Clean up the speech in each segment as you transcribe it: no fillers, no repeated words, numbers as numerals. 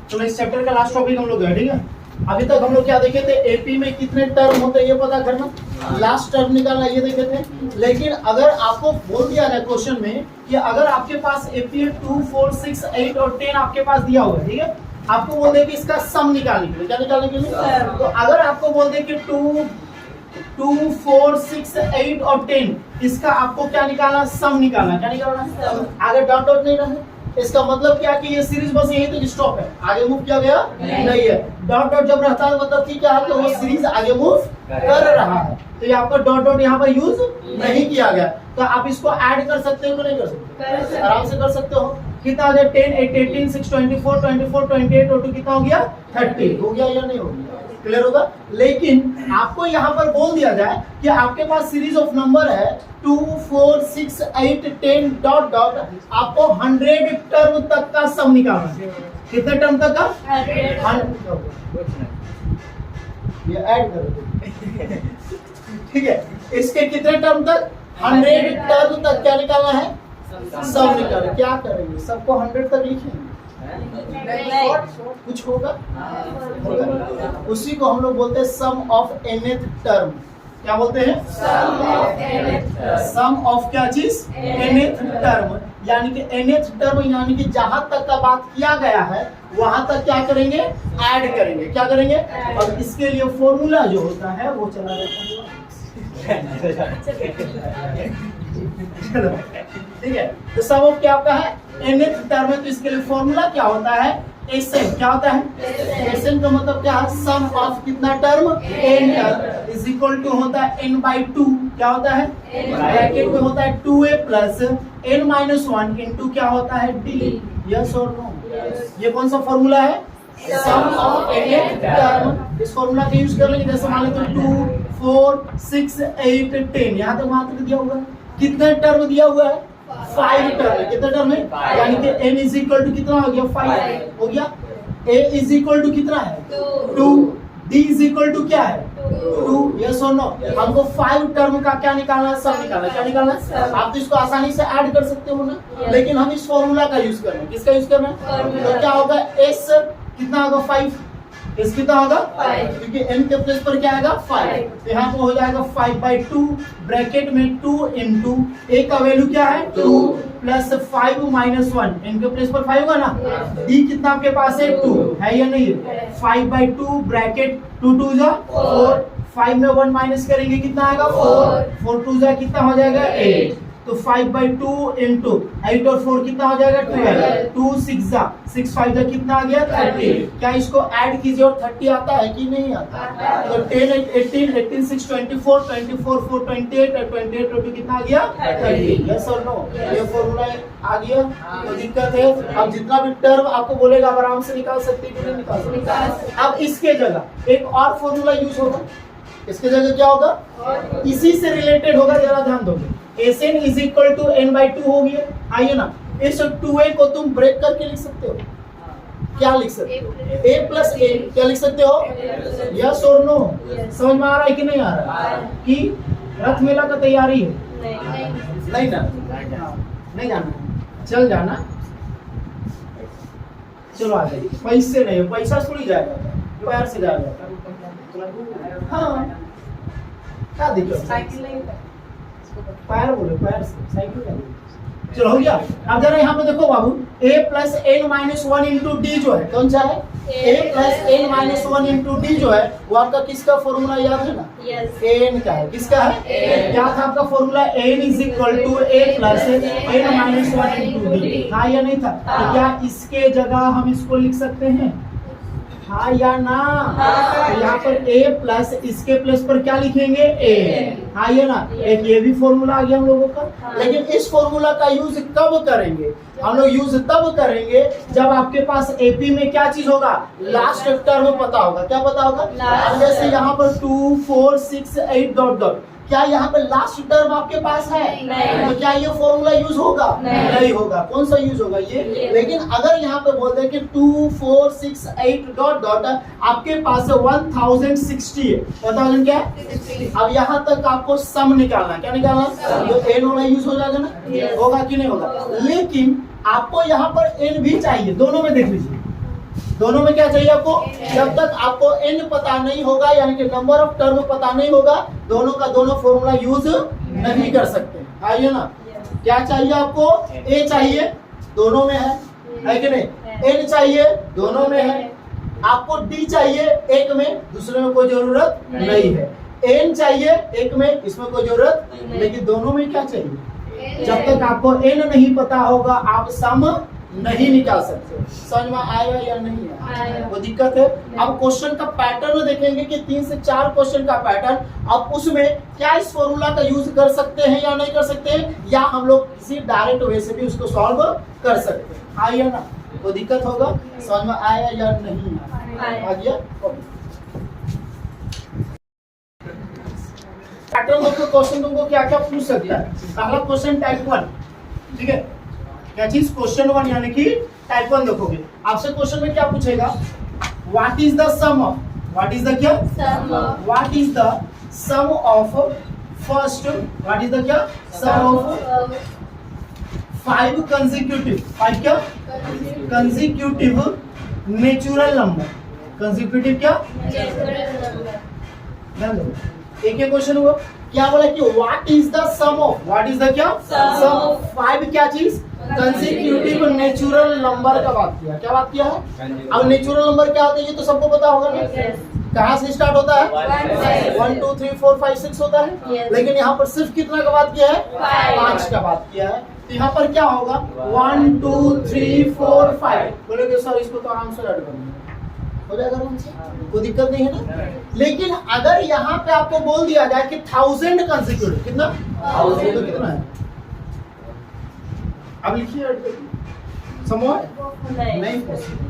चलो इस चैप्टर का लास्ट टॉपिक हम लोग है, ठीक है। अभी तक हम लोग क्या देखे थे, एपी में कितने टर्म होते हैं ये पता करना, लास्ट टर्म निकालना ये देखे थे। लेकिन अगर आपको बोल दिया जाए क्वेश्चन में कि अगर आपके पास एपी 2, 4, 6, 8 और 10 आपके पास दिया हुआ है, ठीक है, आपको बोल दे कि इसका सम निकालने के लिए, क्या निकालने के लिए, तो अगर आपको बोल दे कि 2, 4, 6, 8 और 10 इसका आपको क्या निकालना, सम निकालना, क्या निकालना, आगे डॉट डॉट नहीं रहे, इसका मतलब क्या कि ये सीरीज बस यहीं तक स्टॉप है, आगे मूव किया गया नहीं है। डॉट डॉट जब रहता है मतलब कि क्या है, तो वो सीरीज आगे मूव कर रहा है, तो ये आपका डॉट डॉट यहाँ पर यूज नहीं किया गया। तो आप इसको ऐड कर सकते हो कि नहीं कर सकते, आराम से कर सकते हो। कितना हो गया, 10, 8, 18, 6, 24, 24, 28 और 2 कितना हो गया, 30 हो गया या नहीं हो गया, क्लियर होगा। लेकिन आपको यहाँ पर बोल दिया जाए कि आपके पास सीरीज ऑफ नंबर है 2, 4, 6, 8, 10 डॉट डॉट, आपको 100 टर्म तक का सम निकालना है। कितने टर्म तक का, 100, ये ऐड करो ठीक है। इसके कितने टर्म तक, 100 टर्म तक क्या निकालना है, सम निकालना। क्या करेंगे, सबको 100 तक लिखेंगे, कुछ होगा, उसी को हम लोग बोलते हैं सम ऑफ nth टर्म। क्या बोलते हैं, सम ऑफ क्या चीज, nth टर्म, यानी कि nth टर्म यानी कि जहां तक का बात किया गया है वहां तक क्या करेंगे, ऐड करेंगे, क्या करेंगे। और इसके लिए फॉर्मूला जो होता है वो चला जाता है ठीक है। तो सम ऑफ क्या होता है, nth टर्म है, तो इसके लिए फॉर्मूला क्या होता है, Sn। क्या होता है, Sn का मतलब क्या है, सम ऑफ कितना term, n term, is equal to होता है n/2। क्या होता है, ब्रैकेट में होता है 2a प्लस n-1 इनटू क्या होता है d। यस और नो, ये कौन सा फॉर्मूला है, सम ऑफ nth टर्म। इस फॉर्मूला का यूज कर लेंगे, जैसे मान लेते 2, 4, 6, 8, 10 यहाँ तक मात्र दिया हुआ है। कितने टर्म दिया हुआ है, 5 टर्म। कितने टर्म है, यानी कि n इज इक्वल टू कितना हो गया, 5 हो गया। a इज इक्वल टू कितना है, 2, d इज इक्वल टू क्या है, 2। यस और नो, हमको 5 टर्म का क्या निकालना है, सब निकालना है। क्या निकालना है, आप तो इसको आसानी से ऐड कर सकते हो ना, लेकिन हम इस फॉर्मूला का यूज करना है। किसका यूज करना है, तो क्या होगा, s कितना होगा, 5, इस कितना होगा 5, क्योंकि n के प्लेस पर क्या आएगा 5, तो यहाँ पर हो जाएगा 5/2 ब्रैकेट में 2 इंटू a का वैल्यू क्या है 2 प्लस 5 माइनस 1, n के प्लेस पर 5 होगा ना, d कितना आपके पास है 2 है या नहीं है, 5/2 ब्रैकेट 2 2 जा 4, 5 में 1 माइनस करेंगे कितना आएगा 4, 4 2 जा कितना हो जाएगा 8, तो 5/2 इंटू 8 और 4 कितना हो जाएगा 12, 2 6 जा 6 5 जा कितना आ गया 30। क्या इसको ऐड कीजिए और 30 आता है कि नहीं आता, तो 10 18 18 6 24 24 4 28 और 28 और 2 कितना आ गया 30। यस और नो, ये फॉर्मूला आ गया, तो दिक्कत है। अब जितना भी टर्म आपको बोलेगा आप आराम से निकाल सकते हैं कि नहीं निकाल सकते। अब इसके जगह एक और फॉर्मूला यूज होगा, इसके जगह क्या होगा, इसी से रिलेटेड होगा, जरा ध्यान दोगे। Sn is equal to n/2 हो गया, आइए ना, इस 2a को तुम ब्रेक करके लिख सकते हो, क्या लिख सकते हो, a प्लस a, क्या लिख सकते हो, यस और नो। समझ में आ रहा है कि नहीं आ रहा है, कि रथ मेला का तैयारी है, नहीं ना, नहीं जाना, चल जाना, चलो आ जाइए। पैसे नहीं, पैसा थोड़ी जाएगा, पैर से जाएगा। हाँ क्या दिक्कत, पैर बोले, पैर से साइकिल का, चलो हो गया। अब जरा यहाँ पे देखो बाबू, a plus n-1 into D जो है, कौन सा है, a plus n-1 into D जो है वो आपका किसका फॉर्मूला याद है ना, an का है, किसका है, क्या था आपका formula, n is equal to a plus n-1 into D, हाँ या नहीं था, तो क्या इसके जगह हम इसको लिख सकते हैं, हाँ या ना, तो यहाँ पर a प्लस इसके प्लस पर क्या लिखेंगे a, हाँ या ना, एक ये भी फॉर्मूला आ गया हम लोगों का। लेकिन इस फॉर्मूला का यूज कब करेंगे, हम लोग यूज तब करेंगे जब आपके पास एपी में क्या चीज होगा, लास्ट टर्म पता होगा। क्या पता होगा, जैसे यहाँ पर 2 4 6 8 डॉट डॉट, क्या यहाँ पे लास्ट टर्म आपके पास है, नहीं। तो क्या ये फॉर्मूला यूज होगा, नहीं होगा। कौन सा यूज होगा, ये। लेकिन अगर यहाँ पे बोलते हैं कि 2 4 6 8 डॉट डॉट आपके पास 1060 है, 1000 क्या है, अब यहाँ तक आपको सम निकालना, क्या निकालना, तो n वाला यूज हो जाएगा ना, होगा कि नहीं होगा। लेकिन आपको यहाँ पर n भी चाहिए, दोनों में देख लीजिए, दोनों में क्या चाहिए आपको? जब तक आपको n पता नहीं होगा, यानी कि नंबर ऑफ टर्म पता नहीं होगा, दोनों का दोनों फॉर्मूला यूज नहीं कर सकते। आइए ना, क्या चाहिए आपको? a चाहिए, दोनों में है कि नहीं? n चाहिए, दोनों में है। आपको d चाहिए, एक में, दूसरे में कोई जरूरत नहीं है। n चाहिए, एक में, इसमें कोई जरूरत नहीं। लेकिन दोनों में क्या चाहिए? जब तक आपको n नहीं पता होगा, आप सम नहीं निकाल सकते। समझ में आया या नहीं आया? वो दिक्कत है। अब क्वेश्चन का पैटर्न देखेंगे कि 3 से 4 क्वेश्चन का पैटर्न। अब उसमें क्या इस फॉर्मूला का यूज कर सकते हैं या नहीं कर सकते हैं, या हम लोग किसी डायरेक्ट वे से भी उसको सॉल्व कर सकते हैं। आइए ना, वो दिक्कत होगा। समझ में आया या नहीं आया? आ गया? पैटर्न देखो, क्वेश्चन तुमको क्या क्या पूछ सकता है। पहला क्वेश्चन टाइप 1, ठीक है? क्या चीज? क्वेश्चन 1 यानी कि टाइप 1 देखोगे, आपसे क्वेश्चन में क्या पूछेगा? What is the sum of, what is the क्या? What is the sum of first, what is the क्या? सम ऑफ 5 कंसेक्यूटिव, 5 क्या? Consecutive natural number. कंसेक्यूटिव क्या? एक क्वेश्चन हुआ, क्या बोला कि what is the sum of, what is the क्या? सम ऑफ 5 क्या चीज? कंसेक्यूटिव नेचुरल नंबर का बात किया। क्या बात किया है? अब नेचुरल नंबर क्या होता है ये तो सबको पता होगा ना। कहाँ से स्टार्ट होता है? 1 2 3 4 5 6 होता है। लेकिन यहाँ पर सिर्फ कितना का बात किया है? 5 का बात किया है। तो यहाँ पर क्या होगा? 1 2 3 4 5। बोलोगे सर इसको तो आराम से ऐड करना हो जाएगा, कोई दिक्कत नहीं है ना। लेकिन अगर यहाँ पे आपको बोल दिया जाए कि 1000 कंसेक्यूटिव, कितना? 1000 तो कितना है? अब लिखिए, संभव नहीं पॉसिबल।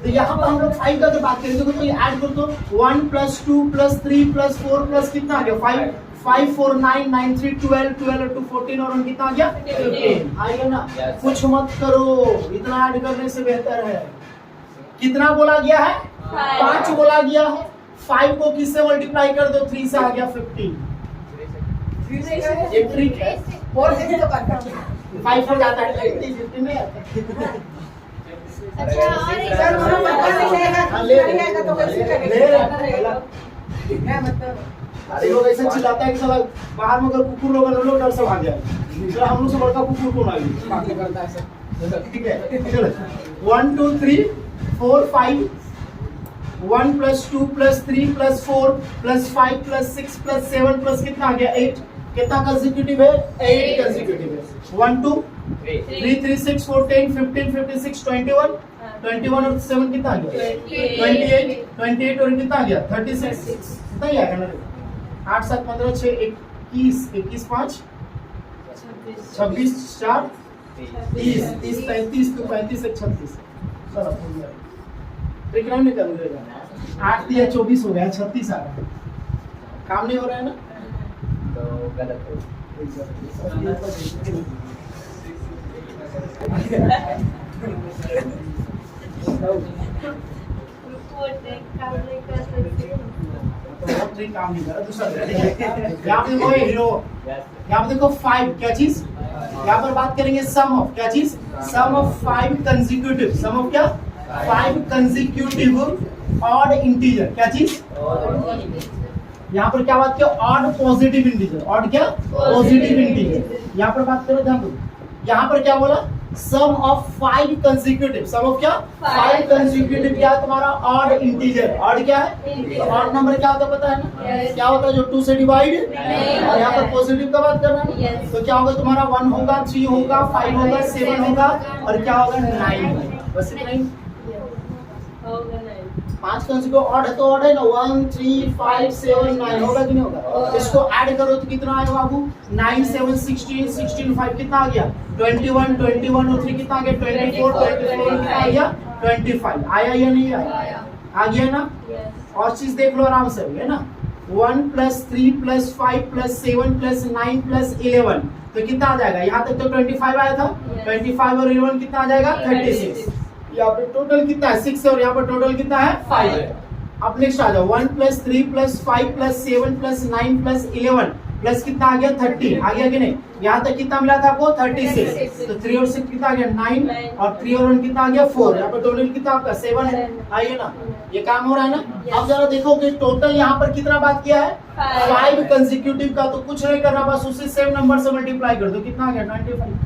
तो यहाँ पर हम लोग 5 का बात करेंगे तो कोई ऐड कर दो। 1 + 2 + 3 + 4 + कितना आ गया? 5 5 4 9 9 3 12 12 2 14 और कितना आ गया? 15। आइए ना, कुछ मत करो, इतना ऐड करने से बेहतर है। कितना बोला गया है? 5 बोला गया है। 5 को किससे मल्टीप्लाई कर दो? 3 से आ गया 15। ये ट्रिक है। 5 हो जाता है, 15 नहीं आता। अच्छा, और एक सर मुझे पता नहीं रहेगा, नहीं आएगा तो कैसे करेंगे? क्या मतलब? अरे लोग ऐसे चिल्लाता है कि साला बाहर में अगर कुकुर लोग डर से भाग जाए। दूसरा हम लोग से बड़का कुकुर कौन आ गया? ठीक है, चलो 1 2 3 4 5 1 + 2 + 3 + 4 + 5 + 6 + 7 + कितना आ गया? 8। कितना कंसेक्यूटिव है? 8 कंसेक्यूटिव है। 1 2 3 3 6 4 10 15 56 21 21 और 7 कितना आ गया? 28 28 और कितना आ गया? 36। कितना ही आएगा ना? 8 7 15 6 21 21 5 26 4 30 30 35 2 35 1 36। चलो ट्रिक नहीं करूंगा। 8 दिया 24 हो गया, 36 आ रहा है। काम नहीं हो रहा है ना, तो गलत है। काम नहीं कर रहा दूसरा। यहाँ पे देखो हीरो, यहाँ पे देखो 5 क्या चीज? यहाँ पर बात करेंगे सम ऑफ क्या चीज? सम ऑफ 5 कंसेक्यूटिव। सम ऑफ क्या? 5 कंसेक्यूटिव ऑड इंटीजर। क्या चीज? यहाँ पर क्या बात किया? Odd positive integer. ऑड क्या? Positive integer. यहाँ पर बात करो, ध्यान दो। यहाँ पर क्या बोला? सम ऑफ 5 कंसेक्यूटिव। सम ऑफ क्या? 5 कंसेक्यूटिव क्या है तुम्हारा? Odd integer. ऑड क्या है? ऑड नंबर क्या होता है पता है ना? क्या होता है जो 2 से डिवाइड, और यहाँ पर पॉजिटिव का बात कर रहा है। तो क्या होगा तुम्हारा? 1 होगा, 3 होगा, 5 होगा, 7 होगा, और क्या होगा? 9 होगा। बस इतना ही। 5 कंसेक्यूटिव ऑड है तो ऑड है ना। 1 3 5 7 9 होगा कि नहीं होगा? इसको ऐड करो तो कितना आएगा बाबू? 9 7 16 16 5 कितना आ गया? 21 21 और 3 कितना आ गया? 24 24 कितना आ गया? 25। आया या नहीं आया? आ गया ना। और चीज देख लो आराम से, है ना। 1 + 3 + 5 + 7 + 9 + 11 तो कितना आ जाएगा? यहाँ तक तो 25 आया था। 25 और 11 कितना आ जाएगा? 36। यहाँ पे टोटल कितना है? 6 और यहाँ पर टोटल कितना है? 5 है। अब नेक्स्ट आ जाओ 1 + 3 + 5 + 7 + 9 + 11 प्लस कितना आ गया 30 आ गया कि नहीं। यहाँ तक कितना मिला था आपको 36, तो 3 और 6 कितना आ गया 9 और 3 और 1 कितना आ गया 4। यहाँ पर टोटल कितना आपका 7 है। आइए ना, ये काम हो रहा है ना। अब जरा देखो कि टोटल यहाँ पर कितना बात किया है 5 कंसेक्यूटिव का, तो कुछ नहीं करना, बस उसी सेम नंबर से मल्टीप्लाई कर दो। कितना आ गया 95।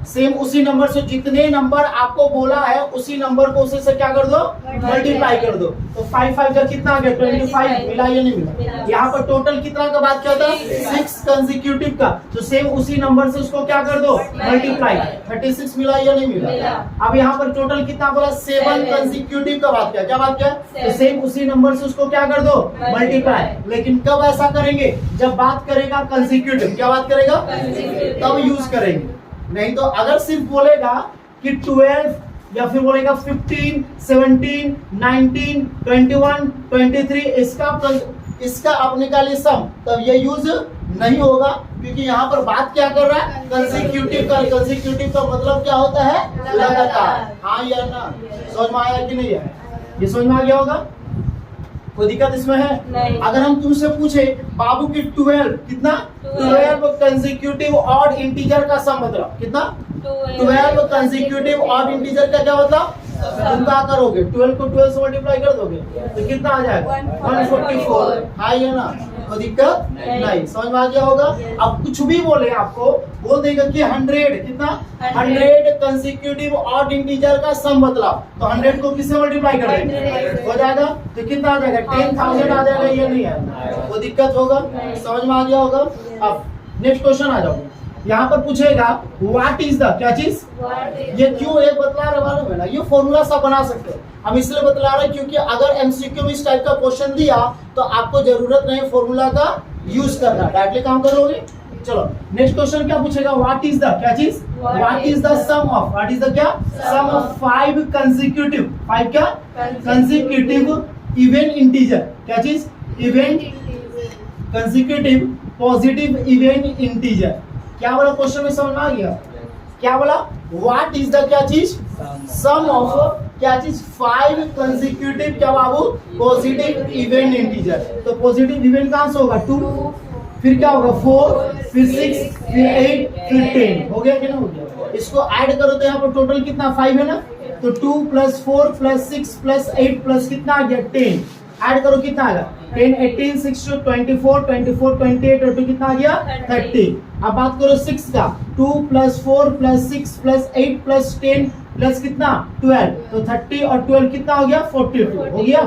सेम उसी नंबर से जितने नंबर आपको बोला है उसी नंबर को उसी से क्या कर दो मल्टीप्लाई कर दो। तो 5 5 का कितना आ गया 25। मिला या नहीं मिला। यहाँ पर टोटल कितना का बात किया था 6 कंसेक्यूटिव का, तो सेम उसी नंबर से उसको क्या कर दो मल्टीप्लाई। 36 मिला या नहीं मिला। अब यहाँ पर टोटल कितना बोला 7 कंसेक्यूटिव का बात किया। क्या बात किया, तो सेम उसी नंबर से उसको क्या कर दो मल्टीप्लाई। लेकिन कब ऐसा करेंगे, जब बात करेगा कंसेक्यूटिव। क्या बात करेगा, तब यूज करेंगे। नहीं तो अगर सिर्फ बोलेगा कि 12 या फिर बोलेगा 15, 17, 19, 21, 23 इसका आप निकालिए सम, तब ये यूज नहीं होगा, क्योंकि यहाँ पर बात क्या कर रहा है कंसेक्यूटिव का। कंसेक्यूटिव का मतलब क्या होता है लगातार। हाँ या ना, समझ में आया कि नहीं है, ये समझ में आ गया होगा। कोई दिक्कत इसमें है नहीं। अगर हम तुमसे पूछे बाबू की 12 कितना 12 कंसेक्यूटिव ऑड इंटीजर का सम मतलब कितना 12 कंसेक्यूटिव ऑड इंटीजर का क्या मतलब तुम क्या करोगे 12 को 12 से मल्टीप्लाई कर दोगे तो कितना आ जाएगा 144। हाई है ना, कोई दिक्कत नहीं, समझ में आ गया होगा। अब कुछ भी बोले आपको बोल देगा कि 100 कितना 100 कंसेक्यूटिव ऑड इंटीजर का सम बतलाओ, तो 100 को किससे मल्टीप्लाई कर देंगे हो जाएगा, तो कितना आ जाएगा 10,000 आ जाएगा। ये नहीं है, कोई दिक्कत होगा, समझ में आ गया होगा। अब नेक्स्ट क्वेश्चन आ जाओगे। यहाँ पर पूछेगा व्हाट इज द क्या चीज, ये क्यों एक बतला रहे मालूम है ना, ये फॉर्मूला सब बना सकते हैं। हम इसलिए बतला रहे हैं क्योंकि अगर एमसीक्यू में इस टाइप का क्वेश्चन दिया तो आपको जरूरत नहीं फॉर्मूला का यूज करना, डायरेक्टली काम कर लोगे। चलो नेक्स्ट क्वेश्चन क्या पूछेगा, व्हाट इज द क्या चीज, what is the sum of, what is the क्या सम ऑफ 5 कंसेक्यूटिव 5 क्या कंसेक्यूटिव इवन इंटीजर क्या चीज event consecutive positive even integer. क्या बोला क्वेश्चन में समझ में आ गया, क्या बोला व्हाट इज द क्या चीज सम ऑफ क्या चीज 5 कंसेक्यूटिव क्या बाबू पॉजिटिव इवन इंटीजर। तो पॉजिटिव इवन कहां से होगा 2, फिर क्या होगा 4, फिर 6, फिर 8, फिर 10 हो गया कि नहीं हो गया। इसको ऐड करो तो यहाँ पर टोटल कितना 5 है ना, तो 2 + 4 + 6 + 8 प्लस कितना आ गया 10। ऐड करो कितना आएगा 10, 18, 6 to 24, 24, 28 और 2 कितना आ गया 30। अब बात करो 6 का 2 + 4 + 6 + 8 + 10 प्लस कितना 12, तो 30 और 12 कितना हो गया 42 हो गया।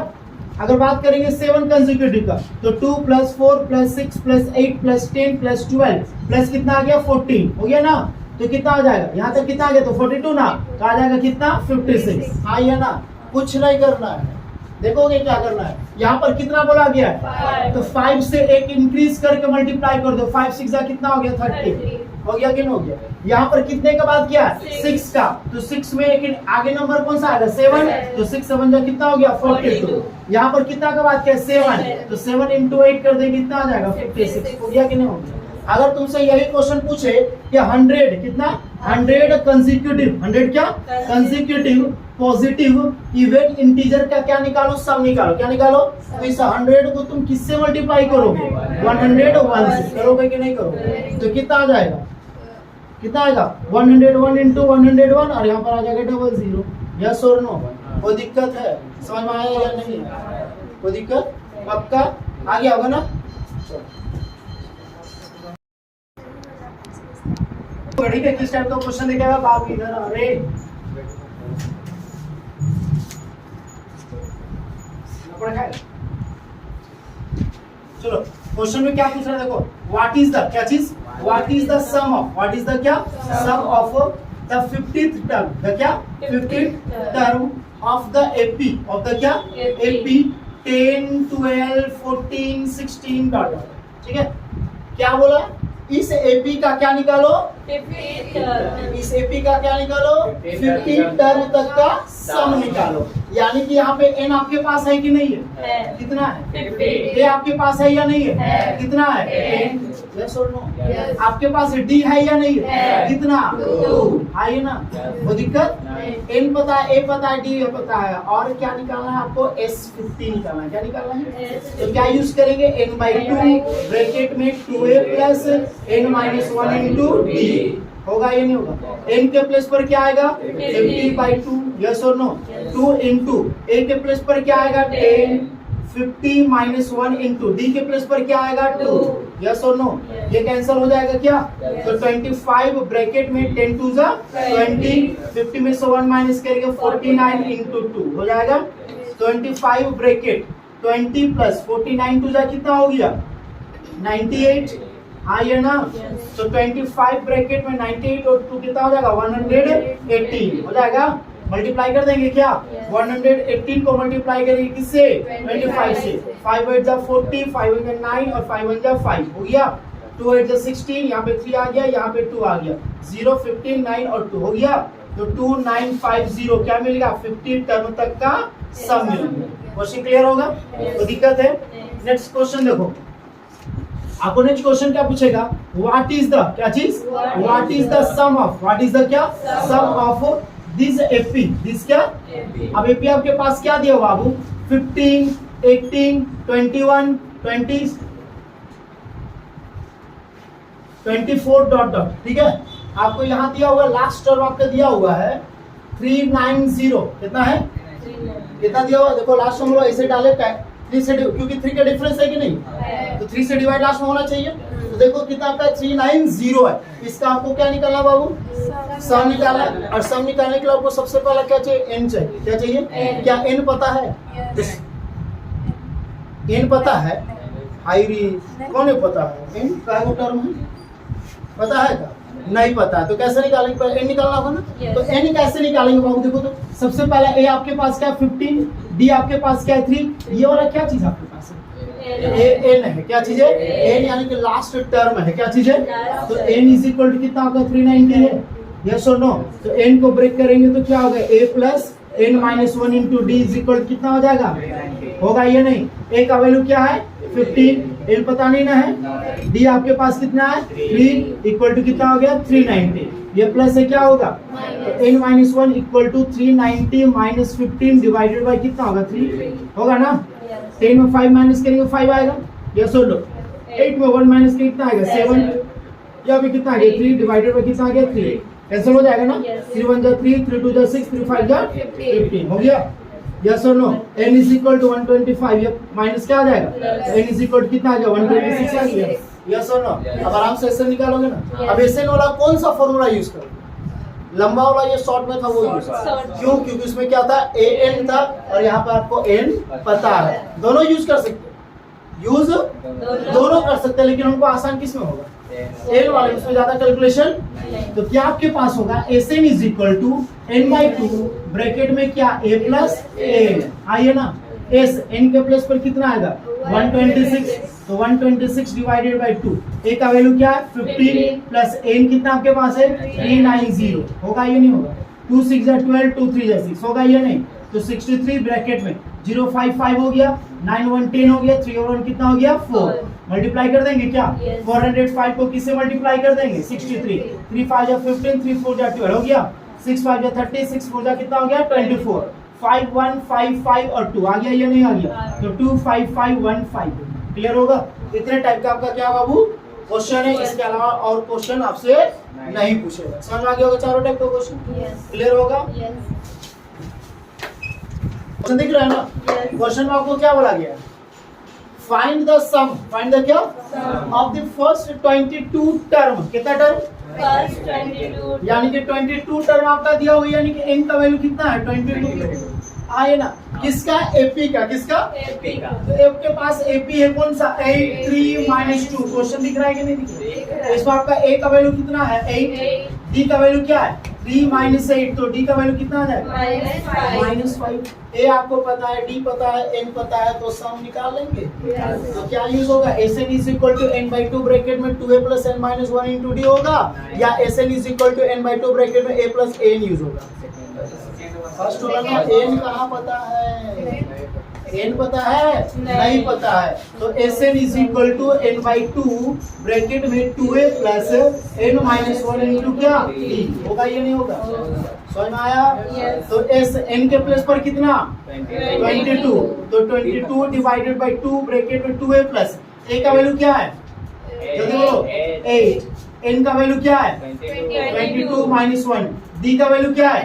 अगर बात करेंगे 7 कंसेक्यूटिव का तो 2 + 4 + 6 + 8 + 10 + 12 प्लस कितना आ गया 14 हो गया ना, तो कितना आ जाएगा यहाँ तक कितना आ गया तो 42 ना, तो आ जाएगा कितना 56। हाँ या ना, कुछ नहीं करना है, देखोगे क्या करना है। यहाँ पर कितना बोला गया है तो 5 से 1 इंक्रीज करके मल्टीप्लाई कर दो, 5 6 जा कितना हो गया 30 हो गया कि नहीं हो गया। यहाँ पर कितने का बात किया 6 का, तो 6 में एक आगे नंबर कौन सा आएगा 7, तो 6 7 जा कितना हो गया 42। यहाँ पर कितना का बात किया 7, तो 7 × 8 कर देंगे कितना आ जाएगा 56 हो गया कि नहीं हो गया। अगर तुमसे यही क्वेश्चन पूछे कि 100 कितना 100 कंसेक्यूटिव 100 क्या कंसेक्यूटिव पॉजिटिव इवन इंटीजर का क्या निकालो सम निकालो, क्या निकालो, तो इस 100 को तुम किससे मल्टीप्लाई करोगे 101 से करोगे कि नहीं करोगे, तो कितना आ जाएगा कितना आएगा 101 × 101 और यहाँ पर आ जाएगा 00। यस और नो, कोई दिक्कत है, समझ में आया या नहीं, कोई दिक्कत पक्का आ गया होगा ना। ठीक है, किस टाइप का क्वेश्चन देखेगा बाबू इधर, अरे चलो क्वेश्चन में क्या पूछ रहा है देखो, व्हाट इज द क्या चीज what is the sum of what is the क्या sum of the 50th term the क्या 50th term of the AP of the क्या एपी 10 12 14 16 डॉट। ठीक है, क्या बोला इस एपी का क्या निकालो इस एपी का क्या निकालो 50 टर्म तक का सम निकालो। यानी कि यहाँ पे एन आपके पास है कि नहीं है, कितना है ए आपके पास है या नहीं है, कितना है एन, यस और नो। आपके पास डी है या नहीं है, कितना 2 है ना, वो दिक्कत n पता है, a पता है, d पता है, और क्या निकालना है आपको? S50 निकालना है। क्या निकालना है? तो क्या यूज करेंगे? n/2 ब्रैकेट में 2a plus n-1 into d होगा, ये नहीं होगा? n के प्लेस पर क्या आएगा? 50/2, यस और नो? 2 इंटू a के प्लेस पर क्या आएगा? 10, 50 माइनस 1 इंटू d के प्लेस पर क्या आएगा? 2, यस और नो? ये कैंसिल हो जाएगा क्या? तो 25 ब्रैकेट में 10 2 जा 20, 50 में से 1 माइनस करेंगे 49 इंटू 2 हो जाएगा 25 ब्रैकेट 20 प्लस 49 2 जा कितना हो गया? 98। हाँ ये ना? तो 25 ब्रैकेट में 98 और 2 कितना हो जाएगा? 118 हो जाएगा। मल्टीप्लाई कर देंगे क्या? 118 को मल्टीप्लाई करेंगे किससे? 25 से। 5 8 जा 40, 5 1 जा 9 और 5 1 जा 5 हो गया। 2 8 जा 16, यहाँ पे 3 आ गया, यहाँ पे 2 आ गया। 0 15 9 और 2 हो गया। तो 2950 क्या मिलेगा? 50 टर्म तक का सम मिलेगा। क्वेश्चन क्लियर होगा? तो दिक्कत है? नेक्स्ट क्वेश्चन देखो, आपको नेक्स्ट क्वेश्चन क्या पूछेगा? व्हाट इज द क्या चीज? What is the sum of, what is the क्या? Sum of this AP, this क्या? अब एपी आपके पास क्या दिया बाबू? 15, 18, 21, 20, 24 डॉट डॉट, ठीक है? आपको यहाँ दिया हुआ लास्ट टर्म आपका दिया हुआ है 390, कितना है? कितना दिया हुआ? देखो लास्ट नंबर ऐसे डाले 3 से, क्योंकि 3 का डिफरेंस है कि नहीं? तो 3 से डिवाइड लास्ट में होना चाहिए। तो देखो कितना आपका 390 है। इसका आपको क्या निकालना बाबू? सम निकालना। और सम निकालने के लिए आपको सबसे पहला क्या चाहिए? n चाहिए। क्या चाहिए? क्या n पता है? n पता है? हाईरी कौन है पता है? n का टर्म है पता है क्या? नहीं पता। तो कैसे निकालेंगे? पहले n निकालना होगा ना। तो n कैसे निकालेंगे बाबू? देखो तो सबसे पहला a आपके पास क्या? 15, d आपके पास क्या है? 3। ये वाला क्या चीज आपके पास है? n है। क्या चीज है? n यानी कि लास्ट टर्म है। क्या चीज है? तो n इज इक्वल टू कितना होगा? 390 है। यस और नो? तो n को ब्रेक करेंगे तो क्या होगा? a plus n-1 into d is equal कितना हो जाएगा? होगा ये नहीं? a का वैल्यू क्या है? 15, n पता नहीं ना है। d आपके पास कितना है? 3 इक्वल टू कितना हो गया? 390। ये प्लस है क्या होगा? तो n-1 equal to 390 minus 15 divided by कितना होगा? 3 होगा ना? 10 में 5 माइनस करेंगे 5 आएगा। यस और नो? 8 में 1 माइनस करेंगे कितना आएगा? 7। या भी कितना आ गया? 3 डिवाइडेड बाय कितना आ गया? 3। कैंसिल हो जाएगा ना? 3 1 जा 3, 3 2 जा 6, 3 5 जा 15 हो गया। यस और no? n is equal to 125। ये माइनस क्या आ जाएगा? n इज इक्वल टू कितना आ गया? 126 आ गया। यस और नो? अब आराम से SN निकालोगे ना। अब SN वाला कौन सा फॉर्मूला यूज करोगे? लंबा वाला ये शॉर्ट में था वो यूज। क्यों? क्योंकि इसमें क्या था? an था और यहाँ पर आपको n पता है। दोनों यूज कर सकते हैं, यूज दोनों कर सकते हैं, लेकिन हमको आसान किस में होगा? n वाले, उसमें ज्यादा कैलकुलेशन। तो क्या आपके पास होगा? SN is equal to n/2 bracket में क्या? a प्लस n आइए ना? s n के प्लेस पर कितना आएगा? 126। तो 126 डिवाइडेड बाय 2, a का वैल्यू क्या है? 15 प्लस n कितना आपके पास है? 390 होगा ये नहीं होगा? 2 6 जा 12, 2 3 जा 6 होगा ये नहीं? तो 63 ब्रैकेट में 055 हो गया, 9 1 10 हो गया, 3 और 1 कितना हो गया? 4। मल्टीप्लाई कर देंगे क्या? 405 को किससे मल्टीप्लाई कर देंगे? 63। 3 5 जा 15, 3 4 जा 12 हो गया। 6 5 जा 30, 6 4 जा कितना हो गया? 24। 5 1 5 5 और 2 आ गया ये नहीं आ गया? तो 2 5 5 1 5। क्लियर होगा? इतने टाइप का आपका क्या बाबू क्वेश्चन है। इसके अलावा और क्वेश्चन आपसे नहीं पूछेगा। समझ में आ गया होगा चारों टाइप का क्वेश्चन? क्लियर होगा? क्वेश्चन दिख रहा है ना? क्वेश्चन में आपको क्या बोला गया? Find the sum, find the क्या? Of the first 22 term. कितना टर्म? फर्स्ट 22। यानी कि 22 टर्म आपका दिया हुआ, यानी कि n का वैल्यू कितना है? 22 आए ना? किसका? AP का। किसका? AP का। तो आपके पास AP है कौन सा? 8 3 माइनस 2। क्वेश्चन दिख रहा है कि नहीं दिख रहा है? इसमें आपका A का वैल्यू कितना है? 8। D का वैल्यू क्या है? 3 माइनस 8। तो D का वैल्यू कितना आ जाएगा? -5। A आपको पता है, D पता है, N पता है, तो सम निकाल लेंगे। तो क्या यूज होगा? SN is equal to n/2 bracket में 2a plus n-1 into d होगा, या SN is equal to n/2 bracket में a प्लस n यूज होगा? फर्स्ट वाला n कहाँ पता है? n पता है? नहीं पता है। तो SN is equal to n/2 bracket में 2a प्लस n-1 इंटू क्या? d होगा ये नहीं होगा? समझ में आया? Yes. तो एस एन के प्लेस पर कितना 22, तो 22 डिवाइडेड बाई 2 ब्रैकेट में 2a प्लस ए का वैल्यू क्या है जल्दी बोलो 8, एन का वैल्यू क्या है 22 माइनस 1, डी का वैल्यू क्या है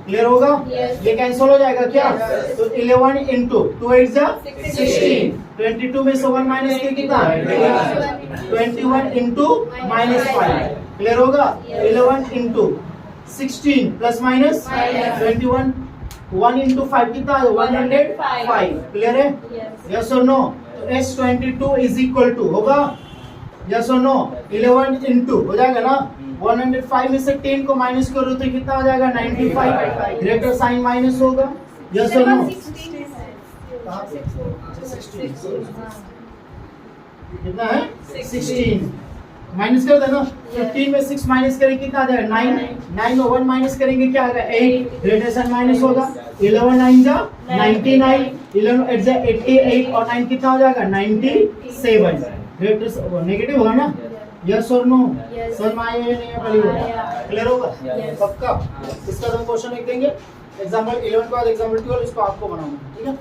क्लियर होगा? Yes. ये कैंसिल हो जाएगा क्या? तो 11 इंटू 2 8 जा 16, 22 में से 1 माइनस के कितना 21 इंटू माइनस 5 क्लियर होगा? 11 इंटू 16 प्लस माइनस 21, 1 इंटू 5 कितना है 105 क्लियर है? यस और नो? तो S22 इज इक्वल टू होगा यस और नो 11 इंटू हो जाएगा ना 105 में से 10 को माइनस करो तो कितना हो जाएगा 95, ग्रेटर साइन माइनस होगा यस और नो? कितना है 16 माइनस कर देना 15 में 6 माइनस करेंगे कितना आ जाएगा 9 में 1 माइनस करेंगे क्या आएगा 8, ग्रेटर साइन माइनस होगा 11 9 जा 99, 11 8 जा 88 और 9 कितना हो जाएगा 97, ग्रेटर नेगेटिव होगा ना यस और नो? समझ में आया नहीं है पहली बार क्लियर होगा पक्का? इसका हम क्वेश्चन लिख देंगे एग्जांपल 11 के बाद एग्जांपल 12 इसको आपको बनाना ठीक है?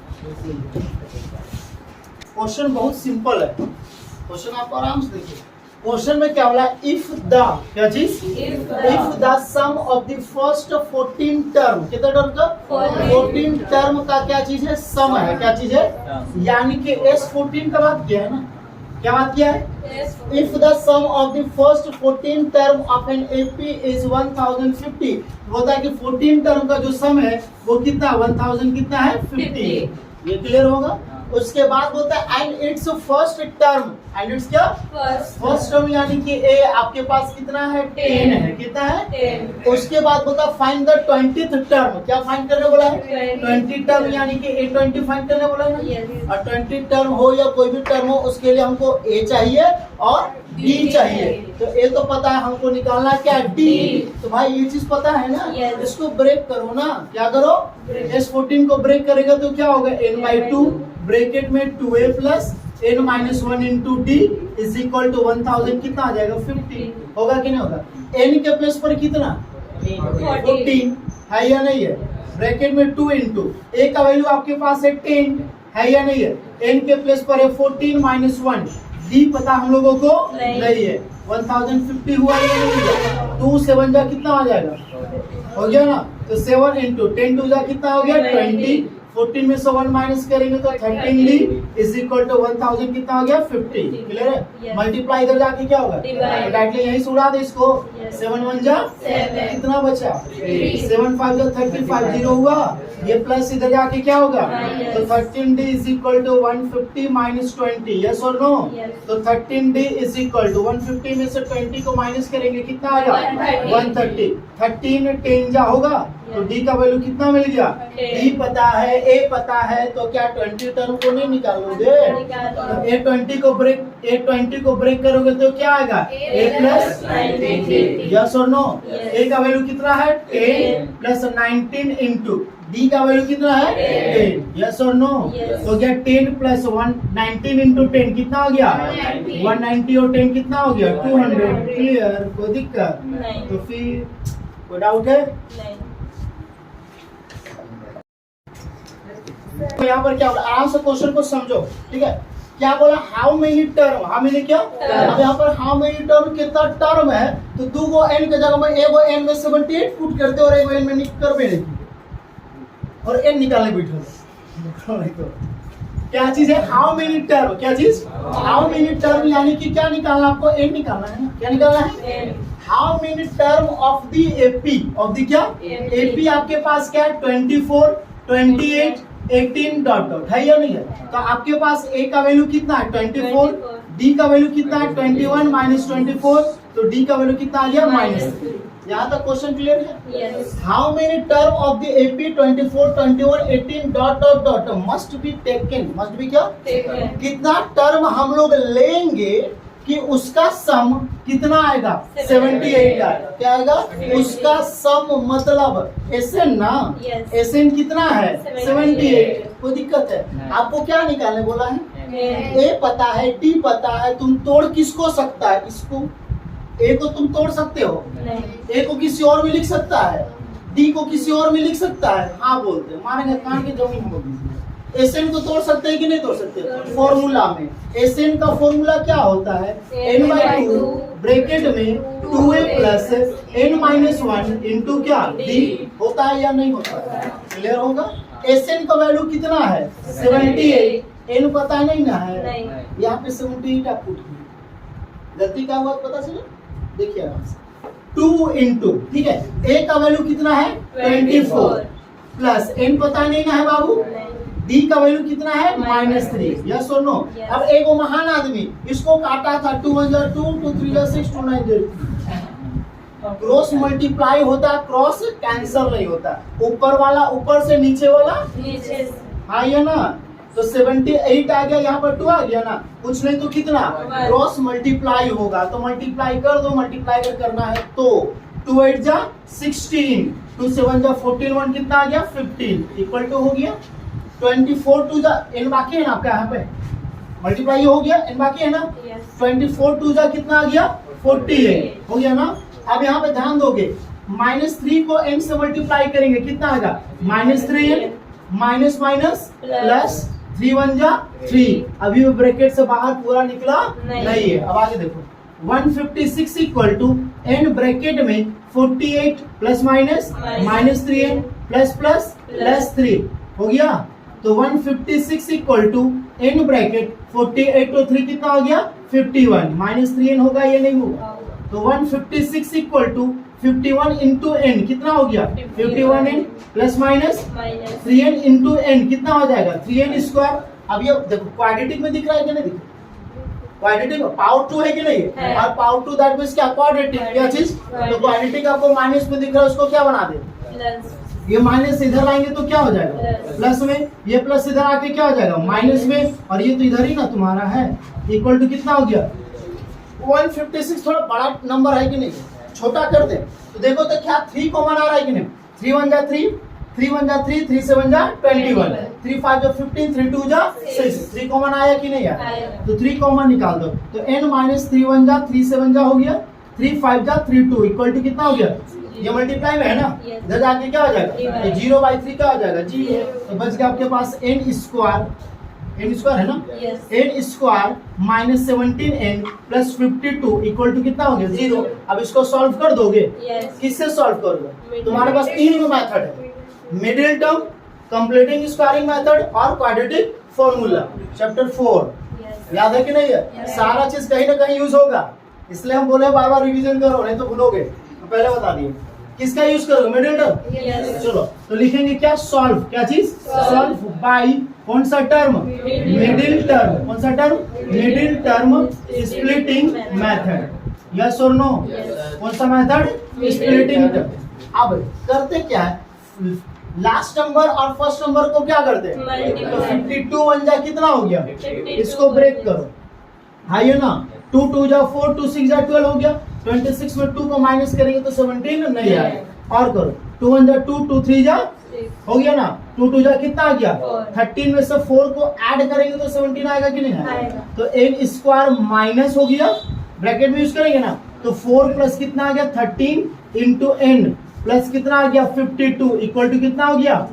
क्वेश्चन बहुत सिंपल है, क्वेश्चन आपको आराम से देखिए। क्वेश्चन में क्या बोला इफ द क्या चीज if the sum of the first 14 term कितना टर्म का 14 टर्म का क्या चीज है सम है क्या चीज है यानी कि S14 का बात किया है ना क्या बात किया है if the sum of the first 14 term of an AP is 1050 होता है कि 14 टर्म का जो सम है वो कितना 1000 कितना है 50 ये क्लियर होगा? उसके बाद होता है and it's first term and it's क्या फर्स्ट टर्म यानी कि ए आपके पास कितना है 10 है कितना है 10। उसके बाद बोलता है फाइंड द 20th टर्म क्या फाइंड करने बोला है 20 टर्म यानी कि ए 20 फाइंड करने बोला है ना और 20 टर्म हो या कोई भी टर्म हो उसके लिए हमको ए चाहिए और डी चाहिए। तो ए तो पता है हमको निकालना क्या डी, तो भाई ये चीज पता है ना इसको ब्रेक करो ना क्या करो S14 को ब्रेक करेगा तो क्या होगा n/2 ब्रैकेट में 2a plus n minus 1 into d is equal to 1000 कितना आ जाएगा 50 होगा कि नहीं होगा? n के प्लेस पर कितना 14 है या नहीं है? ब्रैकेट में 2 इंटू a का वैल्यू आपके पास है 10 है या नहीं है? n के प्लेस पर है 14 माइनस 1 डी पता हम लोगों को नहीं है 1050 हुआ या नहीं हुआ? 2 7 जा कितना आ जाएगा हो गया ना? तो 7 इंटू 10 2 जा कितना हो गया 20, 14 में से 1 माइनस करेंगे तो 13d इज इक्वल टू 1000 कितना हो गया 50 क्लियर है? मल्टीप्लाई इधर जाके क्या होगा डायरेक्टली यहीं से उड़ा दे इसको 7 1 जा कितना बचा 7 5 जा 35 जीरो हुआ ये प्लस इधर जाके क्या होगा तो 13d is equal to 150 minus 20 yes और नो? तो 13d इज इक्वल टू 150 में से 20 को माइनस करेंगे कितना आ गया 130, 13 10 जा होगा तो डी का वैल्यू कितना मिल गया डी पता है ए पता है तो क्या 20 टर्म को नहीं निकालोगे? A20 को ब्रेक करोगे तो क्या आएगा a प्लस यस और नो? ए का वैल्यू कितना है 10 प्लस 19 इंटू डी का वैल्यू कितना है 10 यस और नो? तो क्या 10 प्लस 19 इंटू 10 कितना हो गया 190 और 10 कितना हो गया 200 क्लियर? कोई दिक्कत? तो फिर कोई डाउट है? तो यहाँ पर क्या बोला आराम से क्वेश्चन को समझो ठीक है? क्या बोला how many term how many क्या अब यहाँ पर हाउ मेनी टर्म कितना टर्म है तो 2 को n के जगह में एगो n में 78 पुट करते और एगो n में करबे नहीं और n निकालने बैठो नहीं तो क्या चीज है हाउ मेनी टर्म क्या चीज हाउ मेनी टर्म यानी कि क्या निकालना आपको n निकालना है ना क्या निकालना है how many term of the AP of the क्या एपी आपके पास क्या है 24 28 18 डॉट डॉट है या नहीं है? तो आपके पास a का वैल्यू कितना है 24, d का वैल्यू कितना है 21 माइनस 24 तो d का वैल्यू कितना आ गया -3। यहाँ तक क्वेश्चन क्लियर है? How many term of the AP 24 21 18 dot dot dot must be taken must be क्या कितना टर्म हम लोग लेंगे कि उसका सम कितना आएगा 78 आएगा क्या आएगा उसका सम मतलब एसएन ना एसएन कितना है 78 कोई दिक्कत है? आपको क्या निकालने बोला है ए पता है डी पता है तुम तोड़ किसको सकता है इसको ए को तुम तोड़ सकते हो ए को किसी और भी लिख सकता है डी को किसी और में लिख सकता है? हाँ बोलते हैं, मानेंगे कान की जमीन होगी। एसएन को तोड़ सकते हैं कि नहीं तोड़ सकते? फॉर्मूला में एसएन का फॉर्मूला क्या होता है? n/2 ब्रैकेट में 2a प्लस n-1 इंटू क्या डी होता है या नहीं होता है? क्लियर होगा? एसएन का वैल्यू कितना है? 78। एन पता नहीं ना है, यहाँ पे 78 आप पुट कीजिए। गलती का हुआ पता चला? देखिए आराम से 2 इंटू, ठीक है, ए का वैल्यू कितना है? 24 प्लस एन पता नहीं ना है बाबू, डी का वैल्यू कितना है? -3। यस और नो? अब एक वो महान आदमी इसको काटा था 2 1 जा 2 2 3 जा 6 2 9 जा क्रॉस मल्टीप्लाई होता, क्रॉस कैंसल नहीं होता। ऊपर वाला ऊपर से, नीचे वाला नीचे से। हाँ ये ना, तो 78 आ गया, यहाँ पर 2 आ गया ना, कुछ नहीं तो कितना क्रॉस मल्टीप्लाई होगा। तो मल्टीप्लाई कर दो, मल्टीप्लाई करना है तो 2 8 जा 16, 2 7 जा 14, 1 कितना आ गया? 15 इक्वल टू हो गया 24 2 जा एन बाकी है ना आपका, यहाँ पे मल्टीप्लाई हो गया, एन बाकी है ना। 24 2 जा कितना आ गया? 48 हो गया ना। अब यहाँ पे ध्यान दोगे, -3 को n से मल्टीप्लाई करेंगे, कितना आएगा? -3n माइनस माइनस प्लस 3 1 जा 3। अभी वो ब्रैकेट से बाहर पूरा निकला नहीं है। अब आगे देखो 156 इक्वल टू n ब्रैकेट में 48 plus minus -3n plus plus plus 3 हो गया। तो 156 इक्वल टू n ब्रैकेट 48 तो 3 कितना हो गया? 51 -3n होगा या नहीं होगा? तो 156 इक्वल टू 51 इंटू n कितना हो गया? 51n plus minus 3n into n कितना हो जाएगा? 3n square. अब ये देखो क्वाड्रेटिक में दिख रहा है कि नहीं दिख रहा? क्वाड्रेटिक पावर 2 है कि नहीं? और पावर 2 दैट मींस क्या? क्वाड्रेटिक। क्या चीज? तो क्वाड्रेटिक आपको माइनस में दिख रहा है, उसको क्या बना दे? ये माइनस इधर लाएंगे तो क्या हो जाएगा? प्लस में। ये प्लस इधर आके क्या हो जाएगा? माइनस में। और ये तो इधर ही ना तुम्हारा है, इक्वल टू कितना हो गया? 156। थोड़ा बड़ा नंबर है कि नहीं? छोटा कर दे तो देखो तो क्या 3 कॉमन आ रहा है कि नहीं? 3 1 जा 3, 3 1 जा 3, 3 7 जा 21, 3 5 जा 15, 3 2 जा 6। 3 कॉमन आया कि नहीं आया? तो 3 कॉमन निकाल दो तो n माइनस 3 1 जा 3 7 जा हो गया, 3 5 जा 3 2 इक्वल टू कितना हो गया? ये मल्टीप्लाई में है ना, इधर जाके क्या हो जाएगा? तो 0/3 क्या हो जाएगा? 0। तो बच गया आपके पास n स्क्वायर है ना, n square minus 17n plus 52 equal to कितना हो गया? 0। अब इसको सॉल्व कर दोगे? किससे सॉल्व करोगे? तुम्हारे पास 3 मेथड है, middle term, completing squaring method और क्वाड्रेटिक फॉर्मूला। चैप्टर 4 याद है कि नहीं है? सारा चीज कहीं ना कहीं यूज होगा, इसलिए हम बोले बार बार रिवीजन करो, नहीं तो भूलोगे। तो पहले बता दिए किसका यूज करोगे? Middle term. चलो तो लिखेंगे क्या? सॉल्व। क्या चीज? सॉल्व बाय कौन सा टर्म? Middle term. कौन सा term? Middle term splitting method. Yes और नो? कौन सा मेथड? Splitting term. अब करते क्या है, लास्ट नंबर और फर्स्ट नंबर को क्या करते हैं? तो 52 1 जा कितना हो गया? इसको ब्रेक करो, हाई है ना। 2 2 जा 4, 2 6 जा 12 हो गया। 26 में 2 को माइनस करेंगे तो 17 नहीं आएगा। और करो 2 1 जा 2, 2 3 जा हो गया ना, 2 2 जा कितना आ गया? 13 में से 4 को ऐड करेंगे तो 17 आएगा कि नहीं आएगा? तो n स्क्वायर माइनस हो गया, ब्रैकेट में यूज करेंगे ना, तो 4 प्लस कितना आ गया? 13 इंटू n प्लस कितना आ गया? 52 इक्वल टू कितना हो गया?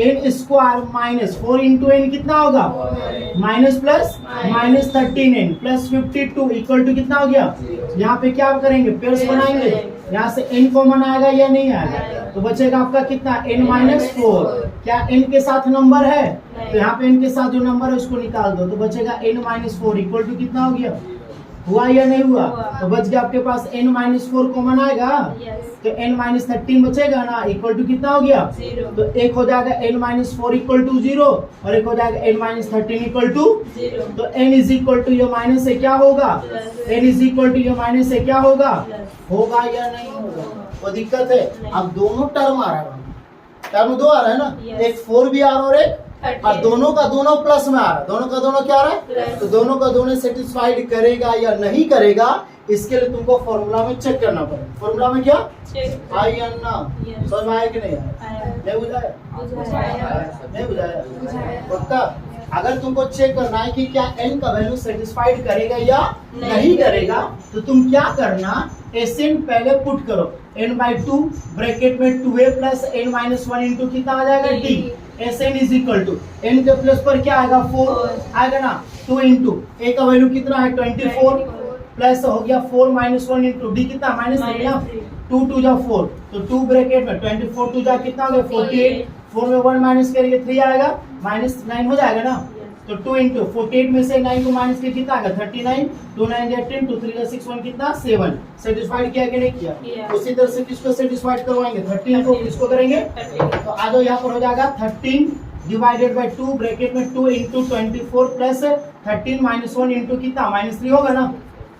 n square minus 4 into n कितना होगा? Minus plus minus 13n plus 52 equal to कितना हो गया? यहाँ पे क्या करेंगे? पेयर्स बनाएंगे, यहाँ से n कॉमन आएगा या नहीं आएगा? तो बचेगा आपका कितना? n-4। क्या n के साथ नंबर है? तो यहाँ पे n के साथ जो नंबर है उसको निकाल दो, तो बचेगा n-4 इक्वल टू कितना हो गया? हुआ या नहीं हुआ? तो बच गया आपके पास n-4 कॉमन आएगा, तो n-13 बचेगा ना, इक्वल टू कितना हो गया? तो एक हो जाएगा n-4 इक्वल टू 0 और एक हो जाएगा n-13 इक्वल टू। तो n इज इक्वल टू ये माइनस से क्या होगा? n इज इक्वल टू ये माइनस से क्या होगा? होगा या नहीं होगा? वो दिक्कत है। अब दोनों टर्म आ रहा है, टर्म 2 आ रहा है ना, एक 4br और एक, और दोनों का दोनों प्लस में आ रहा है। दोनों का दोनों क्या आ रहा है? तो दोनों का दोनों सेटिस्फाइड करेगा या नहीं करेगा, इसके लिए तुमको फॉर्मूला में चेक करना पड़ेगा। फॉर्मूला में क्या आई या ना? समझ में आया कि नहीं आया? नहीं बुझाया? नहीं बुझाया? पक्का? अगर तुमको चेक करना है कि क्या n का वैल्यू सेटिस्फाइड करेगा या नहीं करेगा, तो तुम क्या करना, एसएन पहले पुट करो। n by 2 ब्रैकेट में 2a plus n minus 1 into कितना आ जाएगा d Sn is equal to n के प्लस पर क्या आएगा 4 आएगा ना 2 इंटू a का वैल्यू कितना है 24 प्लस हो गया 4 माइनस 1 इंटू डी कितना माइनस 3 ना 2 2 जा 4 तो 2 ब्रैकेट में 24 2 जा कितना हो गया 48 4 में 1 माइनस करेंगे 3 आएगा माइनस 9 हो जाएगा ना तो 2 इंटू 48 में से 9 को माइनस के कितना आएगा 39 2 9 जा 10 2 3 जा 6 1 कितना 7 सेटिस्फाइड किया कि नहीं किया उसी तरह से किसको सेटिस्फाइड करवाएंगे 13 को किसको करेंगे तो आ जाओ यहाँ पर हो जाएगा 13 डिवाइडेड बाय 2 ब्रैकेट में 2 इंटू 24 प्लस 13 माइनस 1 इंटू कितना माइनस 3 होगा ना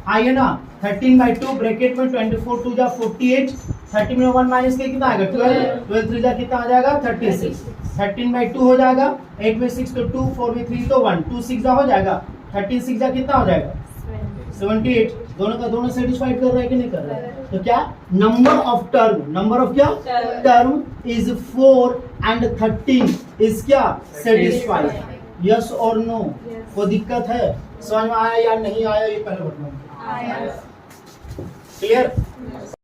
आइए ना 13 by 2 ब्रैकेट में 24 2 जा 48 30 में 1 माइनस के कितना आएगा 12 12 3 जा कितना आ जाएगा 36 13 by 2 हो जाएगा 8 में 6 तो 2 4 में 3 तो 1 2 6 जा हो जाएगा 13 6 जा कितना हो जाएगा 78 दोनों का दोनों सेटिस्फाइड कर रहा है कि नहीं कर रहा है तो क्या नंबर ऑफ क्या टर्म इज 4 एंड 13 इज क्या सेटिस्फाइड यस और नो कोई दिक्कत है समझ में आया या नहीं आया ये पहले बताओ क्लियर